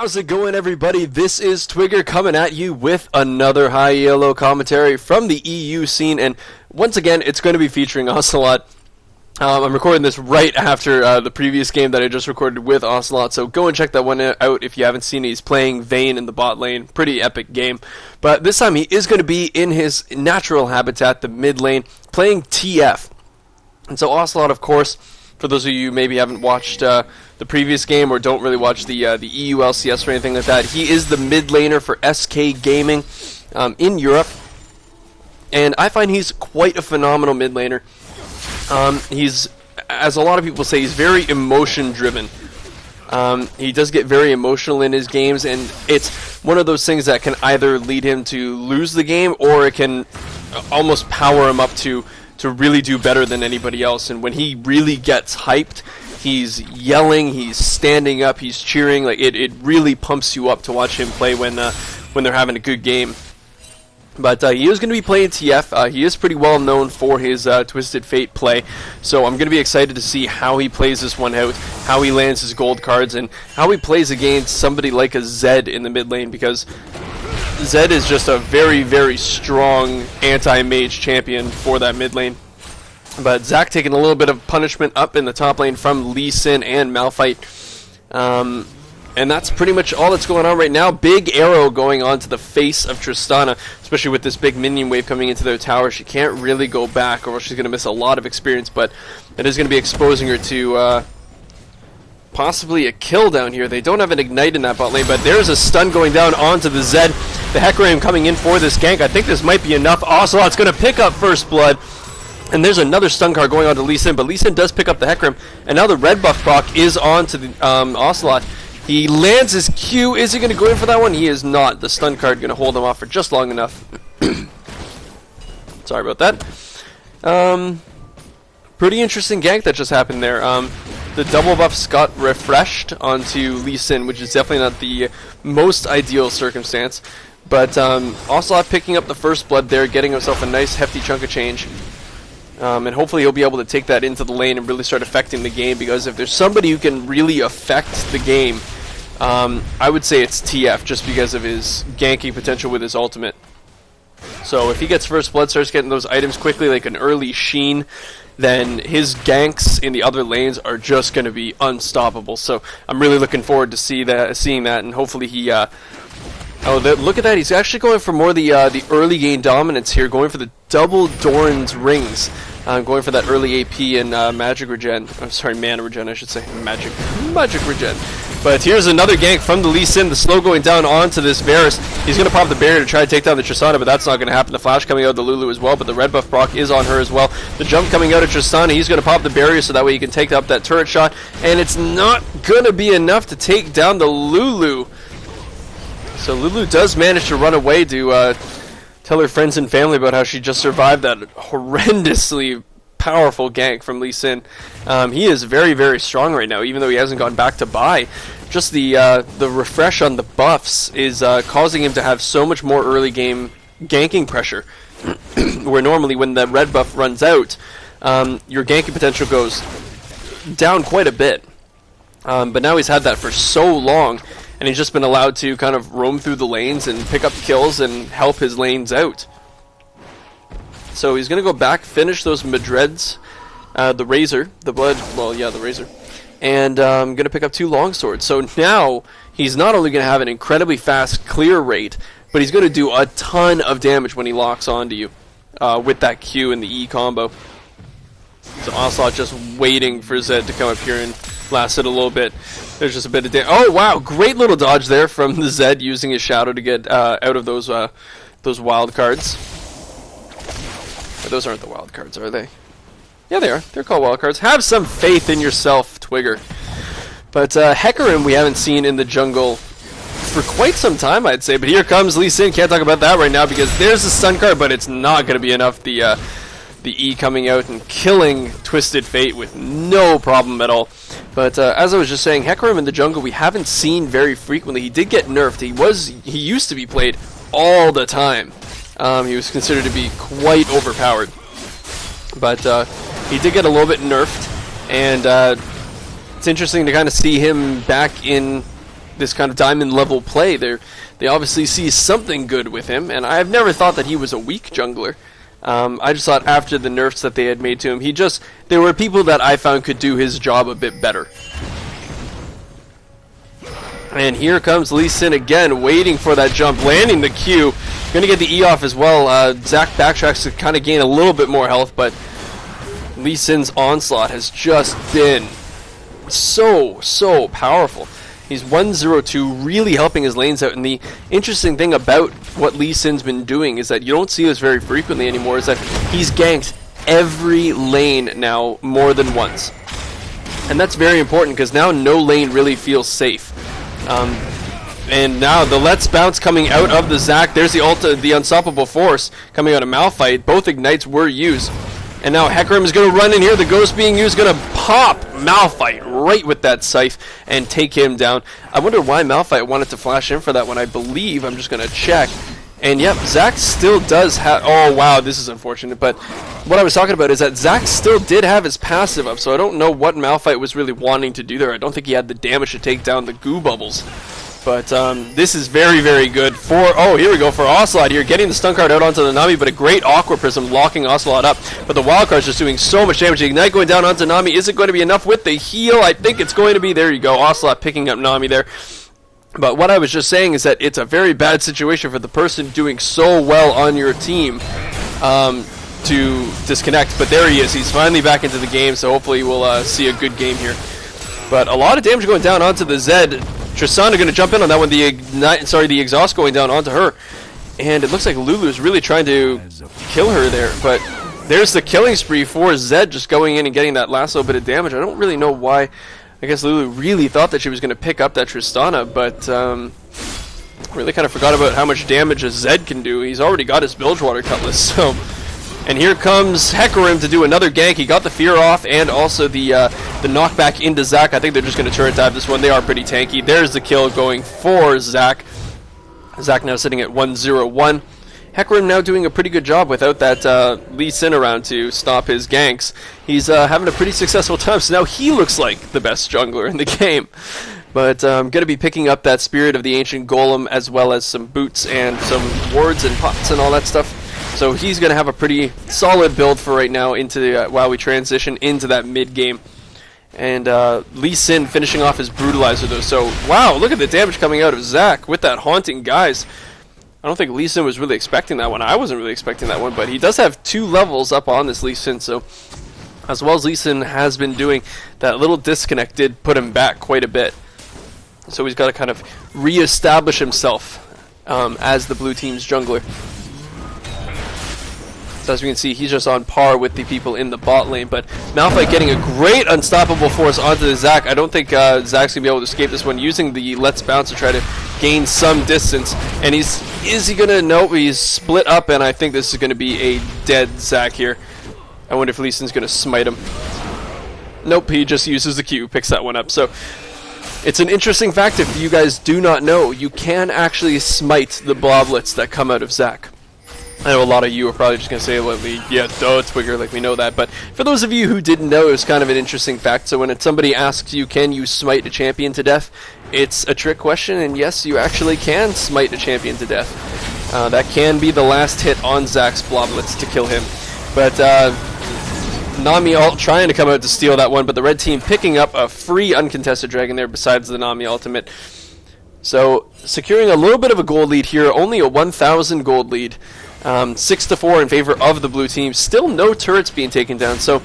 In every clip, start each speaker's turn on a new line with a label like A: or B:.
A: How's it going, everybody? This is Twigger coming at you with another high ELO commentary from the EU scene, and once again, it's going to be featuring Ocelote. I'm recording this right after the previous game that I just recorded with Ocelote, so go and check that one out if you haven't seen it. He's playing Vayne in the bot lane. Pretty epic game. But this time he is going to be in his natural habitat, the mid lane, playing TF. And so Ocelote, of course, for those of you who maybe haven't watched the previous game or don't really watch the EU LCS or anything like that, he is the mid laner for SK Gaming in Europe. And I find he's quite a phenomenal mid laner. He's, as a lot of people say, he's very emotion driven. He does get very emotional in his games, and it's one of those things that can either lead him to lose the game, or it can almost power him up to really do better than anybody else. And when he really gets hyped, he's yelling, he's standing up, he's cheering. Like it really pumps you up to watch him play when they're having a good game. But he is going to be playing TF. He is pretty well known for his Twisted Fate play, so I'm going to be excited to see how he plays this one out, how he lands his gold cards, and how he plays against somebody like a Zed in the mid lane, because Zed is just a very, very strong anti-mage champion for that mid lane. But Zac taking a little bit of punishment up in the top lane from Lee Sin and Malphite. And that's pretty much all that's going on right now. Big arrow going on to the face of Tristana, especially with this big minion wave coming into their tower. She can't really go back, or she's going to miss a lot of experience, but it is going to be exposing her to possibly a kill down here. They don't have an ignite in that bot lane, but there's a stun going down onto the Zed. The Hecarim coming in for this gank. I think this might be enough. Ocelote's going to pick up first blood. And there's another stun card going on to Lee Sin, but Lee Sin does pick up the Hecarim. And now the red buff proc is on to the Ocelote. He lands his Q. Is he going to go in for that one? He is not. The stun card going to hold him off for just long enough. Sorry about that. Pretty interesting gank that just happened there. The double buffs got refreshed onto Lee Sin, which is definitely not the most ideal circumstance. But Ocelote picking up the first blood there, getting himself a nice hefty chunk of change. And hopefully he'll be able to take that into the lane and really start affecting the game, because if there's somebody who can really affect the game, I would say it's TF, just because of his ganking potential with his ultimate. So if he gets first blood, starts getting those items quickly, like an early Sheen, then his ganks in the other lanes are just going to be unstoppable. So I'm really looking forward to seeing that, and hopefully he... look at that, he's actually going for more the early game dominance here, going for the double Doran's rings. Going for that early AP and magic regen. I'm sorry, mana regen, I should say. Magic regen. But here's another gank from the Lee Sin. The slow going down onto this Varus. He's going to pop the barrier to try to take down the Tristana, but that's not going to happen. The flash coming out of the Lulu as well, but the red buff proc is on her as well. The jump coming out of Tristana, he's going to pop the barrier so that way he can take up that turret shot, and it's not going to be enough to take down the Lulu. So Lulu does manage to run away to tell her friends and family about how she just survived that horrendously powerful gank from Lee Sin. He is very, very strong right now, even though he hasn't gone back to buy. Just the refresh on the buffs is causing him to have so much more early game ganking pressure, where normally when the red buff runs out, your ganking potential goes down quite a bit. But now he's had that for so long, and he's just been allowed to kind of roam through the lanes and pick up kills and help his lanes out. So he's going to go back, finish those Madreds, the Razor, the Blood, well, yeah, the Razor, and going to pick up 2 longswords. So now he's not only going to have an incredibly fast clear rate, but he's going to do a ton of damage when he locks onto you with that Q and the E combo. So Ocelote just waiting for Zed to come up here and blast it a little bit. There's just a bit of damage. Oh wow, great little dodge there from the Zed using his shadow to get out of those wild cards. But those aren't the wild cards, are they? Yeah, they are. They're called wild cards. Have some faith in yourself, Twigger. But Hecarim we haven't seen in the jungle for quite some time, I'd say. But here comes Lee Sin. Can't talk about that right now because there's a stun card, but it's not going to be enough. The E coming out and killing Twisted Fate with no problem at all. But as I was just saying, Hecarim in the jungle we haven't seen very frequently. He did get nerfed. He used to be played all the time. He was considered to be quite overpowered. But he did get a little bit nerfed, and it's interesting to kind of see him back in this kind of diamond level play. They obviously see something good with him, and I've never thought that he was a weak jungler. I just thought after the nerfs that they had made to him, there were people that I found could do his job a bit better. And here comes Lee Sin again, waiting for that jump, landing the Q. Going to get the E off as well. Zac backtracks to kind of gain a little bit more health, but Lee Sin's onslaught has just been so powerful. He's 1-0-2, really helping his lanes out. And the interesting thing about what Lee Sin's been doing is that you don't see this very frequently anymore, is that he's ganked every lane now more than once. And that's very important because now no lane really feels safe. And now the Let's Bounce coming out of the Zac. There's the Unstoppable Force coming out of Malphite. Both Ignites were used. And now Hecarim is going to run in here. The Ghost being used, going to pop Malphite right with that Scythe and take him down. I wonder why Malphite wanted to flash in for that one. I believe, I'm just going to check. And yep, Zac still does have... Oh, wow, this is unfortunate. But what I was talking about is that Zac still did have his passive up, so I don't know what Malphite was really wanting to do there. I don't think he had the damage to take down the goo bubbles. But this is very good for... Oh, here we go for Ocelote here, getting the stun card out onto the Nami, but a great Aqua Prism locking Ocelote up. But the Wild Card's just doing so much damage. The Ignite going down onto Nami. Is it going to be enough with the heal? I think it's going to be. There you go, Ocelote picking up Nami there. But what I was just saying is that it's a very bad situation for the person doing so well on your team to disconnect. But there he is. He's finally back into the game, so hopefully we'll see a good game here. But a lot of damage going down onto the Zed. Tristana going to jump in on that one. The exhaust going down onto her. And it looks like Lulu's really trying to kill her there. But there's the killing spree for Zed, just going in and getting that last little bit of damage. I don't really know why. I guess Lulu really thought that she was going to pick up that Tristana, but really kind of forgot about how much damage a Zed can do. He's already got his Bilgewater Cutlass, so... And here comes Hecarim to do another gank. He got the fear off and also the knockback into Zac. I think they're just going to turret dive this one. They are pretty tanky. There's the kill going for Zac. Zac now sitting at 1-0-1. Hecarim now doing a pretty good job without that Lee Sin around to stop his ganks. He's having a pretty successful time, so now he looks like the best jungler in the game. But going to be picking up that Spirit of the Ancient Golem as well as some boots and some wards and pots and all that stuff. So he's going to have a pretty solid build for right now into while we transition into that mid game. And Lee Sin finishing off his Brutalizer though. So wow, look at the damage coming out of Zac with that Haunting Guise. I don't think Lee Sin was really expecting that one. I wasn't really expecting that one, but he does have 2 levels up on this Lee Sin, so as well as Lee Sin has been doing, that little disconnect did put him back quite a bit. So he's got to kind of re-establish himself as the blue team's jungler. So as we can see, he's just on par with the people in the bot lane, but Malphite getting a great Unstoppable Force onto the Zac. I don't think Zac's going to be able to escape this one, using the Let's Bounce to try to gain some distance. And is he going to? Nope, he's split up, and I think this is going to be a dead Zac here. I wonder if Lee Sin's going to smite him. Nope, he just uses the Q, picks that one up. So it's an interesting fact if you guys do not know. You can actually smite the bloblets that come out of Zac. I know a lot of you are probably just going to say, like, yeah, duh, Twigger, like we know that. But for those of you who didn't know, it was kind of an interesting fact. So when somebody asks you, can you smite a champion to death? It's a trick question, and yes, you actually can smite a champion to death. That can be the last hit on Zac's bloblets to kill him. But Nami ult trying to come out to steal that one, but the red team picking up a free uncontested dragon there besides the Nami ultimate. So securing a little bit of a gold lead here, only a 1,000 gold lead. 6-4 in favor of the blue team. Still no turrets being taken down. So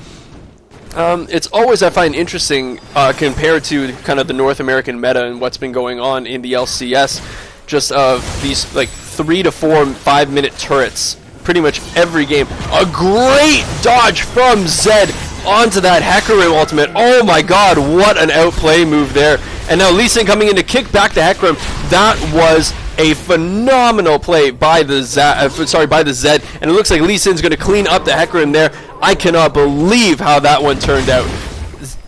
A: it's always, I find, interesting compared to kind of the North American meta and what's been going on in the LCS, just of these like 3 to 4 5-minute turrets pretty much every game. A great dodge from Zed onto that Hecarim ultimate. Oh my god, what an outplay move there. And now Lee Sin coming in to kick back to Hecarim. That was a phenomenal play by the Zed, and it looks like Lee Sin's going to clean up the Hecarim there. I cannot believe how that one turned out.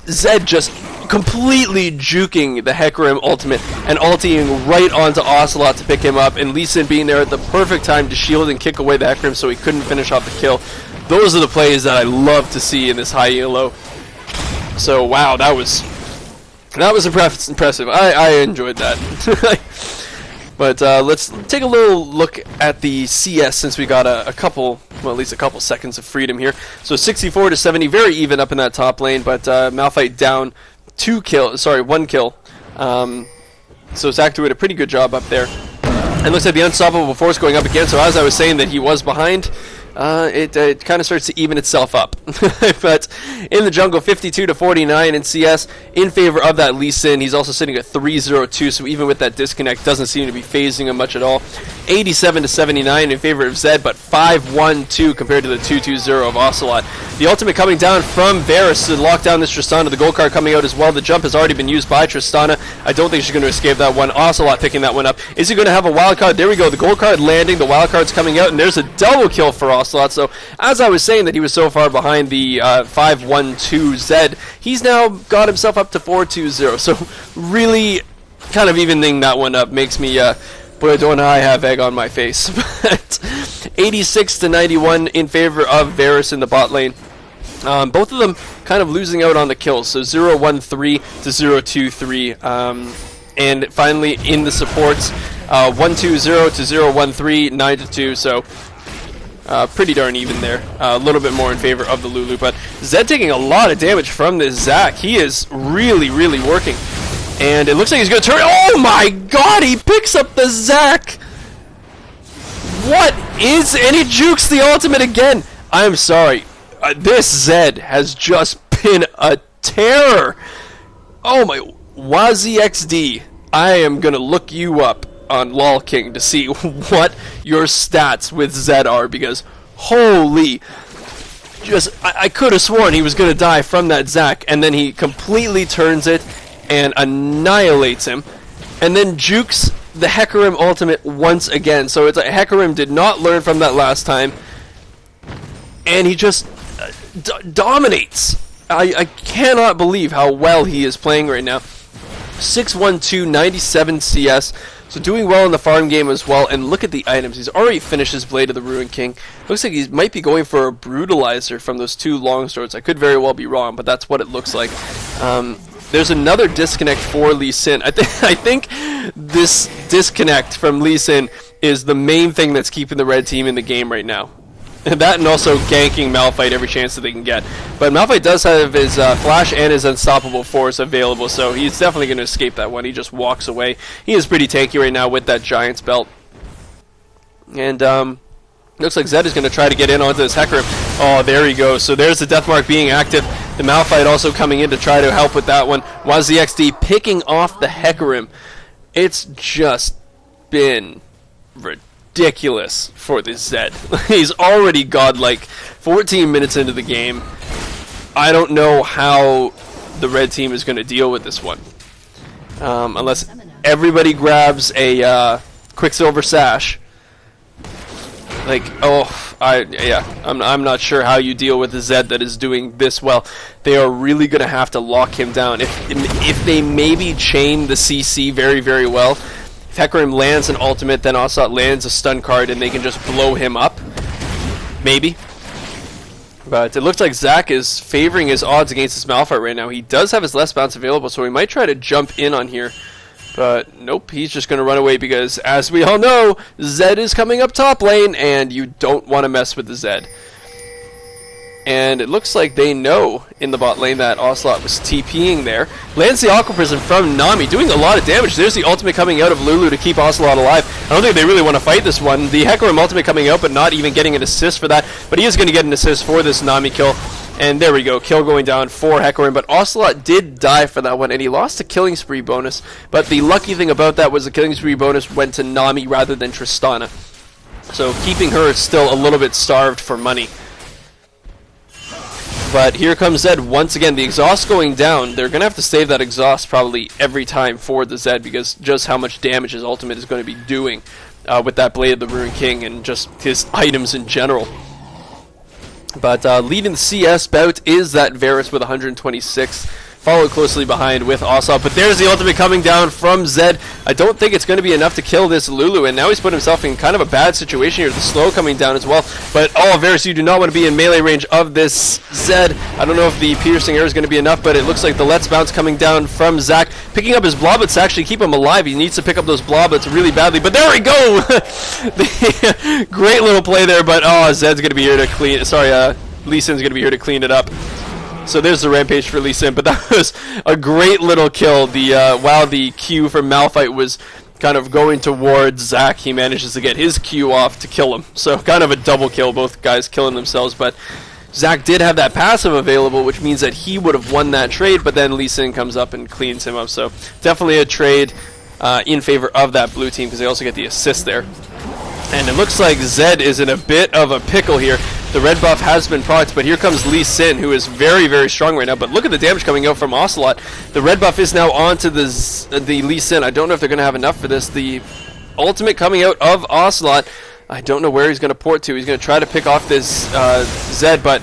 A: Zed just completely juking the Hecarim ultimate and ulting right onto Ocelote to pick him up, and Lee Sin being there at the perfect time to shield and kick away the Hecarim so he couldn't finish off the kill. Those are the plays that I love to see in this high ELO. So wow, that was That was impressive. I enjoyed that. But let's take a little look at the CS since we got a couple, well, at least a couple seconds of freedom here. So 64 to 70, very even up in that top lane, but Malphite down 1 kill. So Zach doing a pretty good job up there. And looks like the unstoppable force going up again. So as I was saying that he was behind, it kind of starts to even itself up. But in the jungle, 52 to 49 in CS in favor of that Lee Sin. He's also sitting at 3-0-2, so even with that disconnect, doesn't seem to be phasing him much at all. 87 to 79 in favor of Zed, but 5-1-2 compared to the 2-2-0 of Ocelote. The ultimate coming down from Varus to lock down this Tristana. The gold card coming out as well. The jump has already been used by Tristana. I don't think she's going to escape that one. Ocelote picking that one up. Is he going to have a wild card? There we go. The gold card landing. The wild card's coming out, and there's a double kill for Ocelote. So as I was saying that he was so far behind the 5-1-2 Zed, he's now got himself up to 4-2-0. So really kind of evening that one up. Makes me, boy, don't I have egg on my face. But 86 to 91 in favor of Varus in the bot lane. Both of them kind of losing out on the kills. So 0-1-3 to 0-2-3. And finally in the supports, 1-2-0 to 0-1-3, 9-2. So pretty darn even there. A little bit more in favor of the Lulu. But Zed taking a lot of damage from this Zac. He is really, really working. And it looks like he's going to turn. Oh my god, he picks up the Zac! What is. And he jukes the ultimate again. I'm sorry. This Zed has just been a terror. Oh my. WazXD. I am going to look you up on LOL King to see what your stats with Zed are, because holy. I could have sworn he was going to die from that Zac, and then he completely turns it and annihilates him, and then jukes the Hecarim ultimate once again. So it's like Hecarim did not learn from that last time, and he just dominates. I cannot believe how well he is playing right now. 6-1-2, 97 CS, so doing well in the farm game as well. And look at the items. He's already finished his Blade of the Ruined King. Looks like he might be going for a Brutalizer from those 2 long swords. I could very well be wrong, but that's what it looks like. There's another disconnect for Lee Sin. I think this disconnect from Lee Sin is the main thing that's keeping the red team in the game right now. That and also ganking Malphite every chance that they can get. But Malphite does have his Flash and his Unstoppable Force available, so he's definitely going to escape that one. He just walks away. He is pretty tanky right now with that Giant's Belt. And looks like Zed is going to try to get in onto this Hecarim. Oh, there he goes. So there's the Deathmark being active. The Malphite also coming in to try to help with that one. WazXD picking off the Hecarim. It's just been ridiculous for this Zed. He's already godlike 14 minutes into the game. I don't know how the red team is going to deal with this one. Unless everybody grabs a Quicksilver Sash. Like, I'm not sure how you deal with a Zed that is doing this well. They are really going to have to lock him down. If they maybe chain the CC very, very well, if Hecarim lands an ultimate, then Ocelote lands a stun card, and they can just blow him up. Maybe. But it looks like Zac is favoring his odds against this Malphite right now. He does have his less bounce available, so he might try to jump in on here. But nope, he's just going to run away because, as we all know, Zed is coming up top lane, and you don't want to mess with the Zed. And it looks like they know in the bot lane that Ocelote was TPing there. Lands the Aqua Prison from Nami, doing a lot of damage. There's the ultimate coming out of Lulu to keep Ocelote alive. I don't think they really want to fight this one. The Hecarim ultimate coming out, but not even getting an assist for that. But he is going to get an assist for this Nami kill. And there we go, kill going down for Hecarim. But Ocelote did die for that one, and he lost a killing spree bonus. But the lucky thing about that was the killing spree bonus went to Nami rather than Tristana. So keeping her still a little bit starved for money. But here comes Zed once again. The exhaust going down. They're going to have to save that exhaust probably every time for the Zed, because just how much damage his ultimate is going to be doing with that Blade of the Ruined King and just his items in general. But leading the CS bout is that Varus with 126. followed closely behind with Ocelote. But there's the ultimate coming down from Zed. I don't think it's going to be enough to kill this Lulu, and now he's put himself in kind of a bad situation here. The slow coming down as well. But Varus, you do not want to be in melee range of this Zed. I don't know if the piercing arrow is going to be enough, but it looks like the Let's Bounce coming down from Zach, picking up his bloblets to actually keep him alive. He needs to pick up those bloblets really badly, but there we go. Great little play there, but Zed's going to be here to clean. Sorry, Lee Sin's going to be here to clean it up. So there's the rampage for Lee Sin, but that was a great little kill. While the Q from Malphite was kind of going towards Zach, he manages to get his Q off to kill him. So kind of a double kill, both guys killing themselves, but Zach did have that passive available, which means that he would have won that trade, but then Lee Sin comes up and cleans him up. So definitely a trade in favor of that blue team, because they also get the assist there. And it looks like Zed is in a bit of a pickle here. The red buff has been procced, but here comes Lee Sin, who is very, very strong right now. But look at the damage coming out from Ocelote. The red buff is now onto the Lee Sin. I don't know if they're going to have enough for this. The ultimate coming out of Ocelote. I don't know where he's going to port to. He's going to try to pick off this Zed, but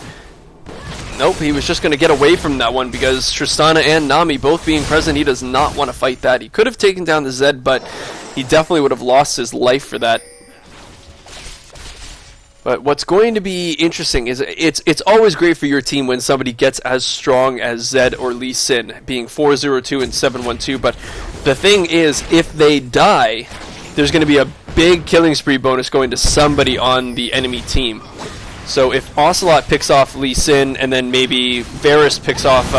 A: nope, he was just going to get away from that one because Tristana and Nami both being present, he does not want to fight that. He could have taken down the Zed, but he definitely would have lost his life for that. But what's going to be interesting is it's always great for your team when somebody gets as strong as Zed or Lee Sin, being 4-0-2 and 7-1-2. But the thing is, if they die, there's going to be a big killing spree bonus going to somebody on the enemy team. So if Ocelote picks off Lee Sin and then maybe Varus picks off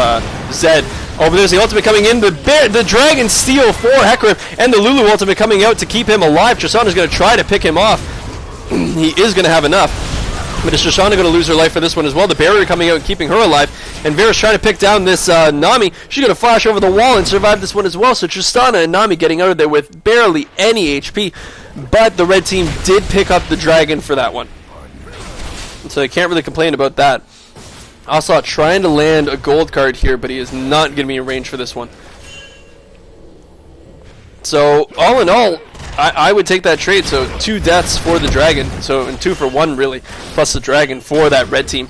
A: Zed. Oh, but there's the ultimate coming in. The Dragon Steel for Hecarim and the Lulu ultimate coming out to keep him alive. Tristana's going to try to pick him off. He is going to have enough. But is Tristana going to lose her life for this one as well? The barrier coming out and keeping her alive. And Varus trying to pick down this Nami. She's going to flash over the wall and survive this one as well. So Tristana and Nami getting out of there with barely any HP. But the red team did pick up the dragon for that one. So I can't really complain about that. Ocelote trying to land a gold card here, but he is not going to be in range for this one. So all in all, I would take that trade. So 2 deaths for the dragon, so and 2 for 1 really, plus the dragon for that red team.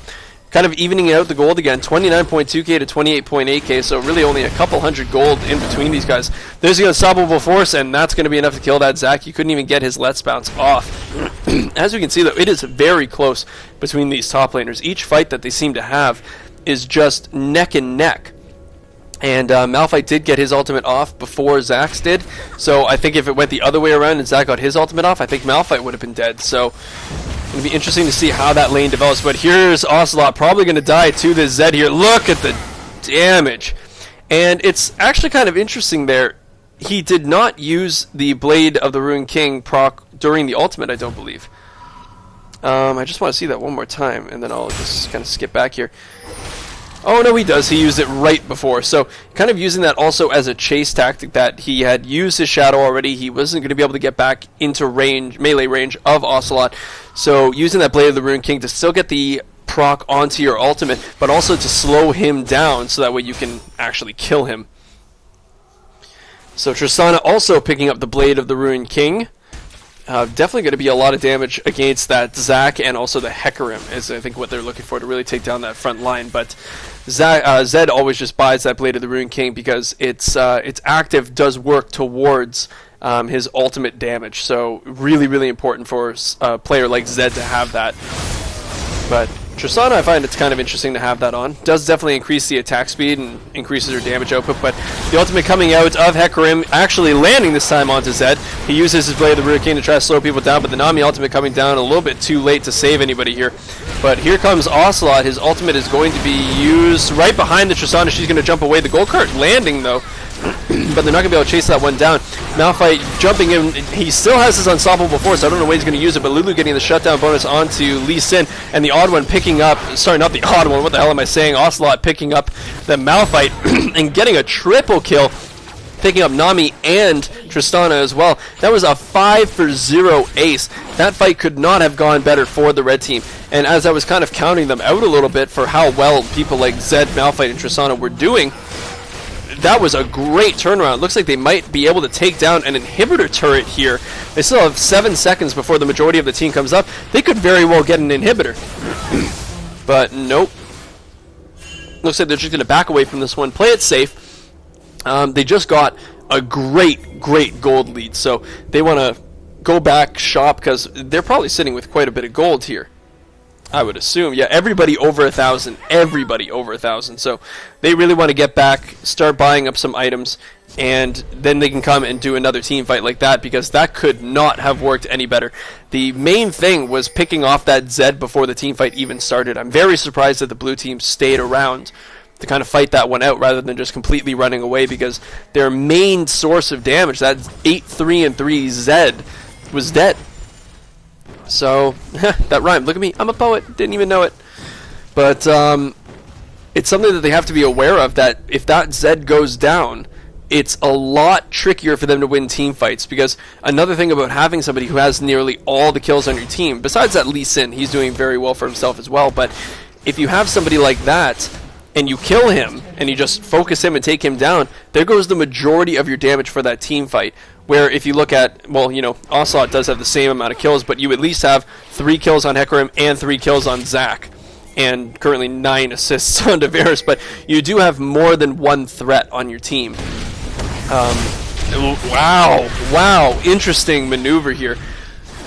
A: Kind of evening out the gold again, 29.2k to 28.8k, so really only a couple hundred gold in between these guys. There's the unstoppable force, and that's going to be enough to kill that Zac. You couldn't even get his Let's Bounce off. As we can see, though, it is very close between these top laners. Each fight that they seem to have is just neck and neck. And Malphite did get his ultimate off before Zac's did, so I think if it went the other way around and Zac got his ultimate off, I think Malphite would have been dead. So it's going to be interesting to see how that lane develops. But here's Ocelote probably going to die to the Zed here. Look at the damage. And it's actually kind of interesting there. He did not use the Blade of the Ruined King proc during the ultimate, I don't believe. I just want to see that one more time, and then I'll just kind of skip back here. Oh, no, he does. He used it right before. So kind of using that also as a chase tactic, that he had used his shadow already. He wasn't going to be able to get back into range, melee range of Ocelote. So using that Blade of the Ruined King to still get the proc onto your ultimate, but also to slow him down so that way you can actually kill him. So Tristana also picking up the Blade of the Ruined King. Definitely going to be a lot of damage against that Zac and also the Hecarim is I think what they're looking for to really take down that front line. But Zed always just buys that Blade of the Ruined King because its active does work towards his ultimate damage. So really, really important for a player like Zed to have that. But Tristana, I find it's kind of interesting to have that on. Does definitely increase the attack speed and increases her damage output, but the ultimate coming out of Hecarim actually landing this time onto Zed. He uses his Blade of the Ruined King to try to slow people down, but the Nami ultimate coming down a little bit too late to save anybody here. But here comes Ocelote. His ultimate is going to be used right behind the Tristana. She's going to jump away. The gold card landing, though, but they're not going to be able to chase that one down. Malphite jumping in. He still has his unstoppable force. I don't know when he's going to use it, but Lulu getting the shutdown bonus onto Lee Sin, and the odd one picking up, sorry, not the odd one, what the hell am I saying? Ocelote picking up the Malphite and getting a triple kill, picking up Nami and Tristana as well. That was a 5-for-0 ace. That fight could not have gone better for the red team. And as I was kind of counting them out a little bit for how well people like Zed, Malphite, and Tristana were doing, that was a great turnaround. Looks like they might be able to take down an inhibitor turret here. They still have 7 seconds before the majority of the team comes up. They could very well get an inhibitor. But nope. Looks like they're just going to back away from this one, play it safe. They just got a great gold lead, so they want to go back, shop, because they're probably sitting with quite a bit of gold here, I would assume. Yeah, everybody over 1,000. Everybody over 1,000. So they really want to get back, start buying up some items, and then they can come and do another team fight like that, because that could not have worked any better. The main thing was picking off that Zed before the team fight even started. I'm very surprised that the blue team stayed around to kind of fight that one out rather than just completely running away, because their main source of damage, that 8-3-3 Zed, was dead. So, that rhymed. Look at me, I'm a poet, didn't even know it. But it's something that they have to be aware of, that if that Zed goes down, it's a lot trickier for them to win team fights, because another thing about having somebody who has nearly all the kills on your team, besides that Lee Sin, he's doing very well for himself as well, but if you have somebody like that, and you kill him, and you just focus him and take him down, there goes the majority of your damage for that team fight. Where if you look at, well, you know, Ocelote does have the same amount of kills, but you at least have 3 kills on Hecarim and 3 kills on Zac, and currently 9 assists on Davaris, but you do have more than one threat on your team. Wow, interesting maneuver here.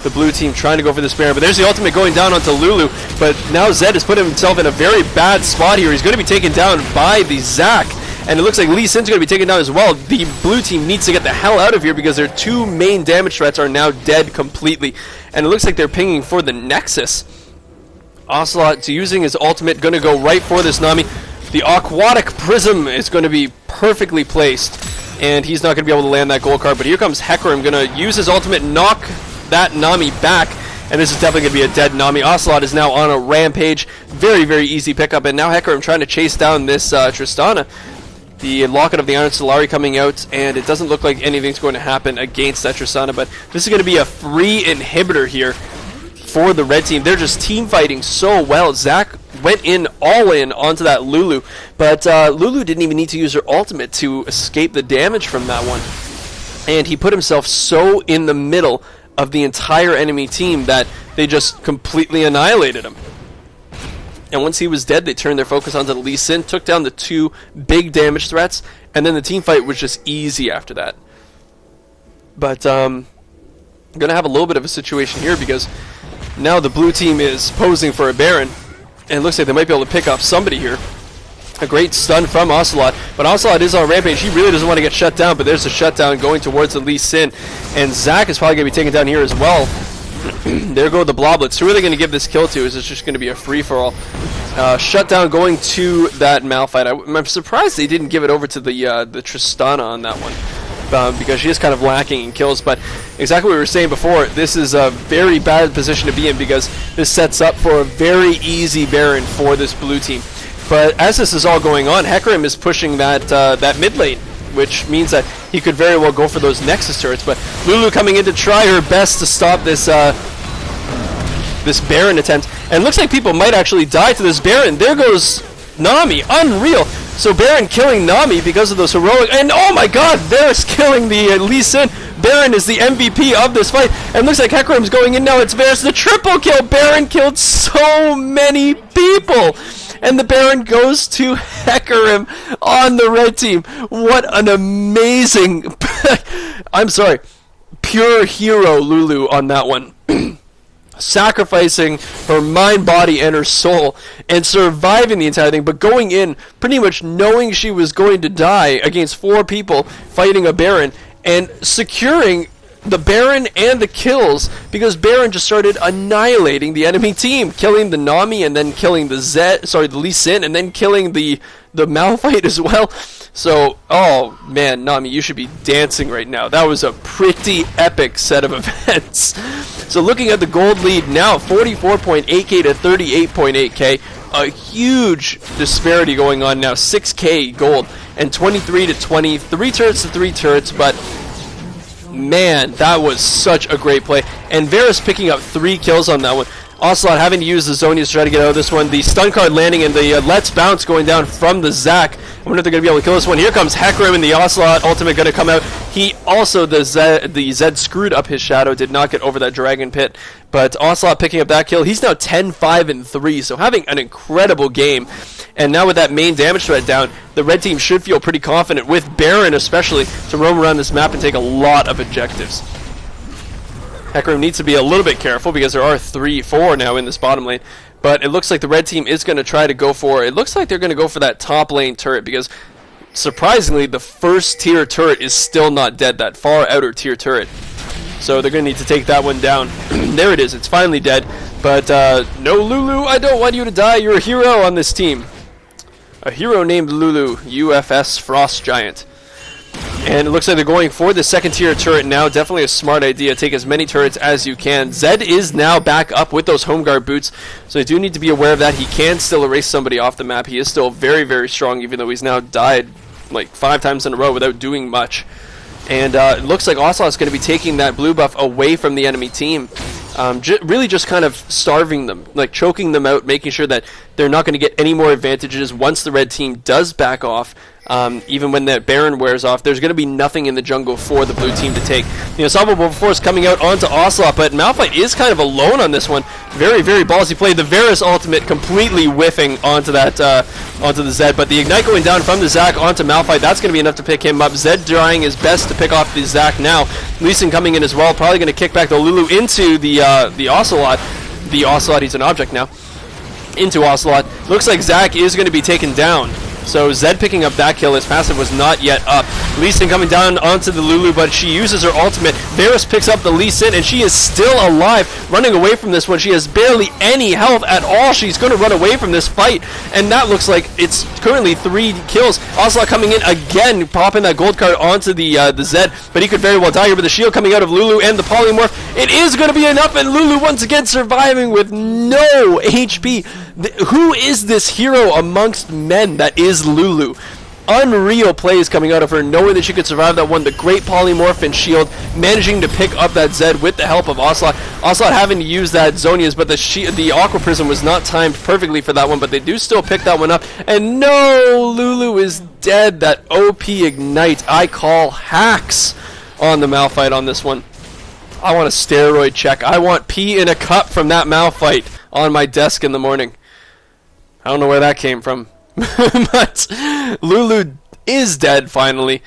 A: The blue team trying to go for this Baron, but there's the ultimate going down onto Lulu, but now Zed has put himself in a very bad spot here. He's going to be taken down by the Zac, and it looks like Lee Sin's going to be taken down as well. The blue team needs to get the hell out of here, because their 2 main damage threats are now dead completely, and it looks like they're pinging for the Nexus. Ocelote using his ultimate, going to go right for this Nami. The Aquatic Prism is going to be perfectly placed, and he's not going to be able to land that gold card, but here comes Hecarim, going to use his ultimate, knock that Nami back, and this is definitely going to be a dead Nami. Ocelote is now on a rampage. Very easy pickup, and now Hecarim trying to chase down this Tristana. The Locket of the Iron Solari coming out, and it doesn't look like anything's going to happen against that Tristana, but this is going to be a free inhibitor here for the red team. They're just team fighting so well. Zac went in all in onto that Lulu, but Lulu didn't even need to use her ultimate to escape the damage from that one, and he put himself so in the middle of the entire enemy team that they just completely annihilated him. And once he was dead, they turned their focus onto the Lee Sin, took down the 2 big damage threats, and then the team fight was just easy after that. But I'm going to have a little bit of a situation here, because now the blue team is posing for a Baron, and it looks like they might be able to pick off somebody here. A great stun from Ocelote, but Ocelote is on rampage. He really doesn't want to get shut down, but there's a shutdown going towards the Lee Sin, and Zac is probably going to be taken down here as well. There go the Bloblets. Who are they going to give this kill to? Is this just going to be a free-for-all? Shutdown going to that Malphite. I'm surprised they didn't give it over to the Tristana on that one, because she is kind of lacking in kills, but exactly what we were saying before, this is a very bad position to be in, because this sets up for a very easy Baron for this blue team. But as this is all going on, Hecarim is pushing that mid lane, which means that he could very well go for those Nexus turrets. But Lulu coming in to try her best to stop this this Baron attempt, and looks like people might actually die to this Baron. There goes Nami, unreal. So Baron killing Nami because of those heroic, and oh my god, Varus killing the Lee Sin. Baron is the MVP of this fight, and looks like Hecarim's going in now. It's Varus, the triple kill. Baron killed so many people, and the Baron goes to Hecarim on the red team. What an amazing, I'm sorry, pure hero Lulu on that one. Sacrificing her mind, body, and her soul, and surviving the entire thing, but going in pretty much knowing she was going to die against 4 people fighting a Baron, and securing the Baron and the kills, because Baron just started annihilating the enemy team, killing the Nami, and then killing the Lee Sin, and then killing the Malphite as well. So, oh man, Nami, you should be dancing right now. That was a pretty epic set of events. So looking at the gold lead now, 44.8k to 38.8k. A huge disparity going on now, 6k gold, and 23 to 20, 3 turrets to 3 turrets, but man, that was such a great play. And Varus picking up 3 kills on that one. Ocelote having to use the Zonias to try to get out of this one. The stun card landing, and the Let's Bounce going down from the Zac. I wonder if they're going to be able to kill this one. Here comes Hecarim, and the Ocelote ultimate going to come out. He also, the Zed screwed up his shadow, did not get over that Dragon Pit. But Ocelote picking up that kill. He's now 10-5-3, so having an incredible game. And now with that main damage threat down, the red team should feel pretty confident, with Baron especially, to roam around this map and take a lot of objectives. Hecarim needs to be a little bit careful because there are 3-4 now in this bottom lane. But it looks like the red team is going to try to go for, it looks like they're going to go for that top lane turret, because surprisingly the first tier turret is still not dead, that far outer tier turret. So they're going to need to take that one down. There it is, it's finally dead. But no, Lulu, I don't want you to die, you're a hero on this team. A hero named Lulu, UFS Frost Giant. And it looks like they're going for the second tier turret now. Definitely a smart idea. Take as many turrets as you can. Zed is now back up with those home guard boots, so you do need to be aware of that. He can still erase somebody off the map. He is still very, very strong, even though he's now died like 5 times in a row without doing much. And it looks like Ocelote is going to be taking that blue buff away from the enemy team. Really just kind of starving them, like choking them out, making sure that they're not going to get any more advantages once the red team does back off. Even when that Baron wears off, there's going to be nothing in the jungle for the blue team to take. The Unstoppable Force coming out onto Ocelote, but Malphite is kind of alone on this one. Very, very ballsy play. The Varus ultimate completely whiffing onto that, onto the Zed, but the Ignite going down from the Zac onto Malphite, that's going to be enough to pick him up. Zed trying his best to pick off the Zac now. Lee Sin coming in as well, probably going to kick back the Lulu into the Ocelote. The Ocelote, he's an object now. Into Ocelote. Looks like Zac is going to be taken down. So Zed picking up that kill. His passive was not yet up. Lee Sin coming down onto the Lulu, but she uses her ultimate. Varus picks up the Lee Sin, and she is still alive, running away from this one. She has barely any health at all. She's going to run away from this fight, and that looks like it's currently 3 kills. Ocelote coming in again, popping that gold card onto the Zed, but he could very well die here with the shield coming out of Lulu and the polymorph. It is going to be enough, and Lulu once again surviving with no HP. Who is this hero amongst men that is Lulu? Unreal plays coming out of her, knowing that she could survive that one. The great polymorph and shield, managing to pick up that Zed with the help of Ocelote. Ocelote having to use that Zonia's, but the Aqua Prism was not timed perfectly for that one, but they do still pick that one up. And no, Lulu is dead. That OP Ignite, I call hacks on the Malphite on this one. I want a steroid check. I want pee in a cup from that Malphite on my desk in the morning. I don't know where that came from. But Lulu is dead finally.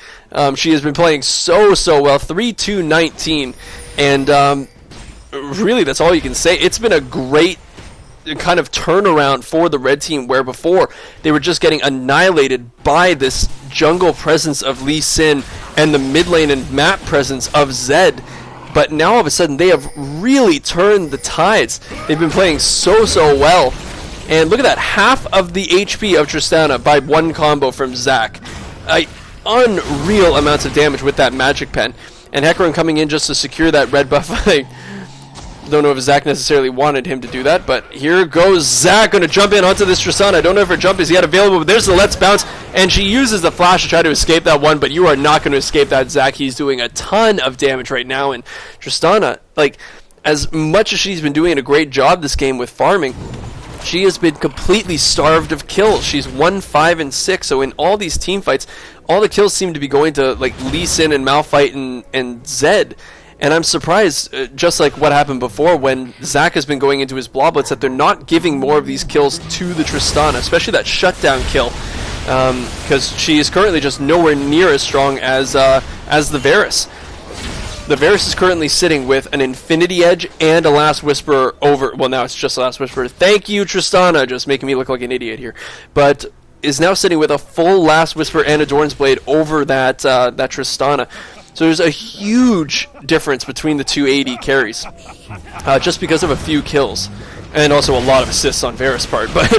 A: She has been playing so well. 3-2-19. And really, that's all you can say. It's been a great kind of turnaround for the red team, where before they were just getting annihilated by this jungle presence of Lee Sin and the mid lane and map presence of Zed. But now all of a sudden they have really turned the tides. They've been playing so well. And look at that, half of the HP of Tristana by one combo from Zac. Unreal amounts of damage with that magic pen. And Hecarim coming in just to secure that red buff. I don't know if Zac necessarily wanted him to do that, but here goes Zac, going to jump in onto this Tristana. I don't know if her jump is yet available, but there's the Let's Bounce, and she uses the flash to try to escape that one, but you are not going to escape that, Zac. He's doing a ton of damage right now, and Tristana, like, as much as she's been doing a great job this game with farming, she has been completely starved of kills. She's 1-5-6, so in all these team fights, all the kills seem to be going to like Lee Sin and Malphite and Zed. And I'm surprised, just like what happened before when Zac has been going into his Bloblets, that they're not giving more of these kills to the Tristana, especially that shutdown kill, because she is currently just nowhere near as strong as the Varus. The Varus is currently sitting with an Infinity Edge and a Last Whisper over... Well, now it's just a Last Whisper. Thank you, Tristana, just making me look like an idiot here. But is now sitting with a full Last Whisper and a Dorn's Blade over that Tristana. So there's a huge difference between the two AD carries, just because of a few kills. And also a lot of assists on Varus' part. But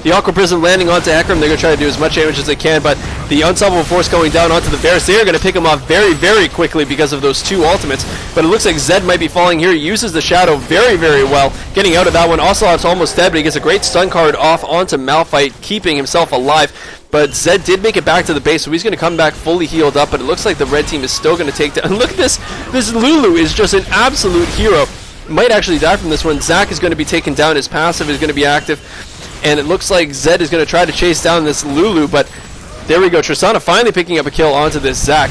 A: the Aqua Prism landing onto Hecarim, they're going to try to do as much damage as they can, but the Unstoppable Force going down onto the Varus, they're going to pick him off very quickly because of those two ultimates. But it looks like Zed might be falling here. He uses the Shadow very well, getting out of that one. Ocelote's almost dead, but he gets a great stun card off onto Malphite, keeping himself alive. But Zed did make it back to the base, so he's going to come back fully healed up, but it looks like the red team is still going to take down. Look at this. This Lulu is just an absolute hero. Might actually die from this one. Zac is going to be taken down. His passive is going to be active. And it looks like Zed is going to try to chase down this Lulu, but there we go. Tristana finally picking up a kill onto this Zac.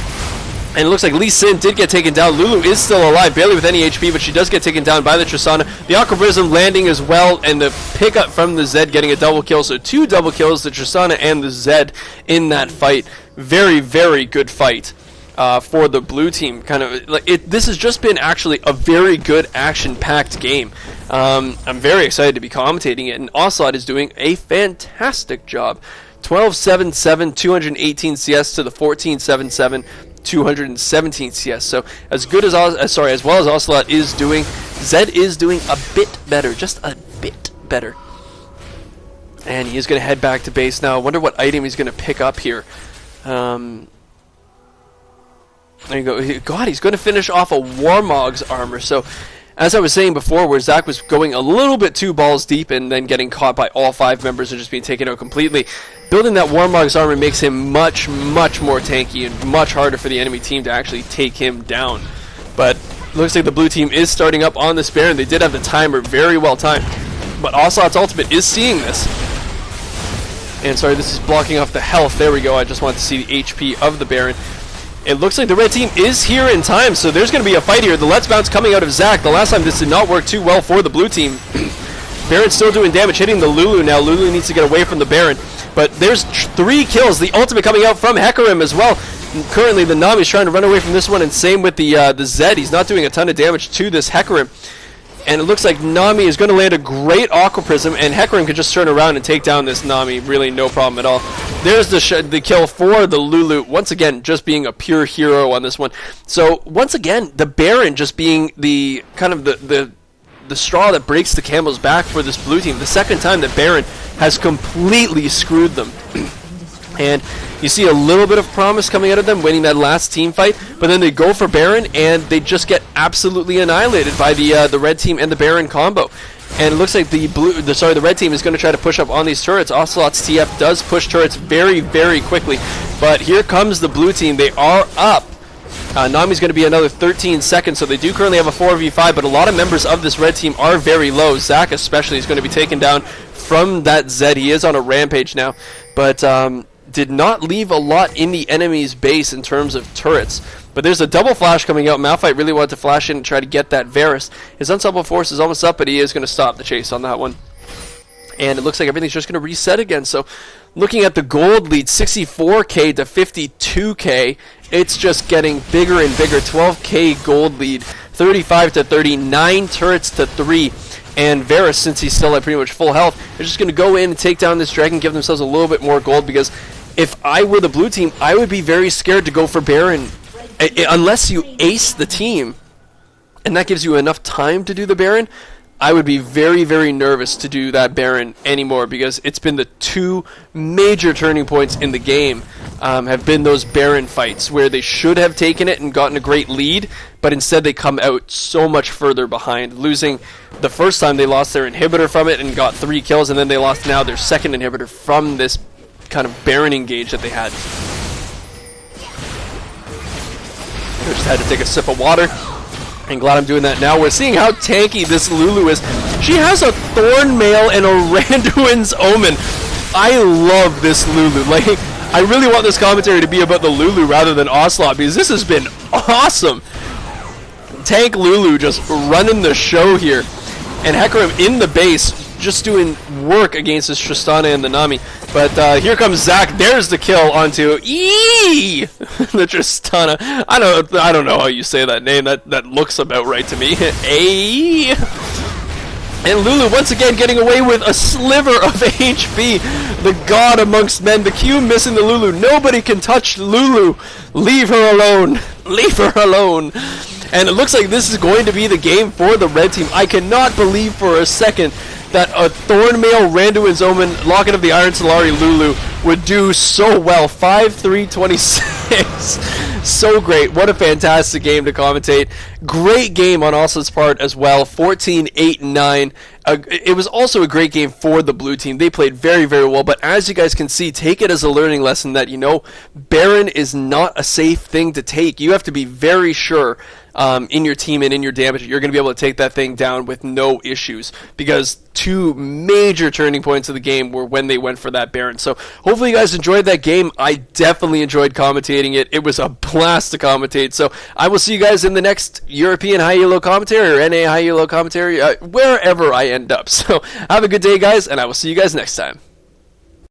A: And it looks like Lee Sin did get taken down. Lulu is still alive, barely with any HP, but she does get taken down by the Tristana. The Aqua Prism landing as well, and the pickup from the Zed getting a double kill. So 2 double kills, the Tristana and the Zed in that fight. Very, very good fight for the blue team. This has just been actually a very good action-packed game. I'm very excited to be commentating it, and Ocelote is doing a fantastic job. 12-7-7, 218 CS to the 14-7-7. 217 CS. So as well as Ocelote is doing, Zed is doing a bit better, just a bit better. And he is going to head back to base now. I wonder what item he's going to pick up here. There you go. God, he's going to finish off a Warmog's armor. So as I was saying before, where Zach was going a little bit too balls deep and then getting caught by all 5 members and just being taken out completely, building that Warmog's armor makes him much, much more tanky and much harder for the enemy team to actually take him down. But looks like the blue team is starting up on this Baron. They did have the timer very well timed. But Ocelote's ultimate is seeing this. And sorry, this is blocking off the health. There we go. I just wanted to see the HP of the Baron. It looks like the red team is here in time, so there's going to be a fight here. The Let's Bounce coming out of Zach. The last time this did not work too well for the blue team. Baron's still doing damage, hitting the Lulu now. Lulu needs to get away from the Baron. But there's 3 kills. The ultimate coming out from Hecarim as well. And currently, the Nami's trying to run away from this one, and same with the Zed. He's not doing a ton of damage to this Hecarim. And it looks like Nami is going to land a great Aqua Prism, and Hecarim can just turn around and take down this Nami. Really no problem at all. There's the kill for the Lulu. Once again, just being a pure hero on this one. So, once again, the Baron just being the kind of the straw that breaks the camel's back for this blue team. The second time that Baron has completely screwed them. And you see a little bit of promise coming out of them, winning that last team fight, but then they go for Baron, and they just get absolutely annihilated by the red team and the Baron combo. And it looks like the red team is going to try to push up on these turrets. Ocelote's TF does push turrets very, very quickly, but here comes the blue team. They are up. Nami's going to be another 13 seconds, so they do currently have a 4v5, but a lot of members of this red team are very low. Zach especially is going to be taken down from that Zed. He is on a rampage now, but did not leave a lot in the enemy's base in terms of turrets. But there's a double flash coming out. Malphite really wanted to flash in and try to get that Varus. His Unstoppable Force is almost up, but he is going to stop the chase on that one. And it looks like everything's just going to reset again. So looking at the gold lead, 64k to 52k, it's just getting bigger and bigger. 12k gold lead, 35 to 39 turrets to 3. And Varus, since he's still at pretty much full health, they're just going to go in and take down this dragon, give themselves a little bit more gold, because if I were the blue team, I would be very scared to go for Baron unless you ace the team, and that gives you enough time to do the Baron. I would be very, very nervous to do that Baron anymore, because it's been the 2 major turning points in the game have been those Baron fights where they should have taken it and gotten a great lead, but instead they come out so much further behind, losing the first time they lost their inhibitor from it and got 3 kills, and then they lost now their second inhibitor from this kind of Baron engage that they had. I just had to take a sip of water. And glad I'm doing that now. We're seeing how tanky this Lulu is. She has a Thornmail and a Randuin's Omen. I love this Lulu. Like, I really want this commentary to be about the Lulu rather than Ocelote, because this has been awesome. Tank Lulu just running the show here. And Hecarim in the base, just doing work against this Tristana and the Nami. But here comes Zach. There's the kill onto the Tristana. I don't know how you say that name. That looks about right to me. And Lulu once again getting away with a sliver of HP. The god amongst men. The Q missing the Lulu. Nobody can touch Lulu. Leave her alone. Leave her alone. And it looks like this is going to be the game for the red team. I cannot believe for a second that a Thornmail, Randuin's Omen, Locket of the Iron Solari Lulu would do so well. 5-3-26. So great. What a fantastic game to commentate. Great game on Ocelote's part as well. 14-8-9. It was also a great game for the blue team. They played very, very well. But as you guys can see, take it as a learning lesson that, Baron is not a safe thing to take. You have to be very sure in your team and in your damage, you're going to be able to take that thing down with no issues, because 2 major turning points of the game were when they went for that Baron. So hopefully you guys enjoyed that game. I definitely enjoyed commentating it. It was a blast to commentate. So I will see you guys in the next European high elo commentary or NA high elo commentary, wherever I end up. So have a good day, guys, and I will see you guys next time.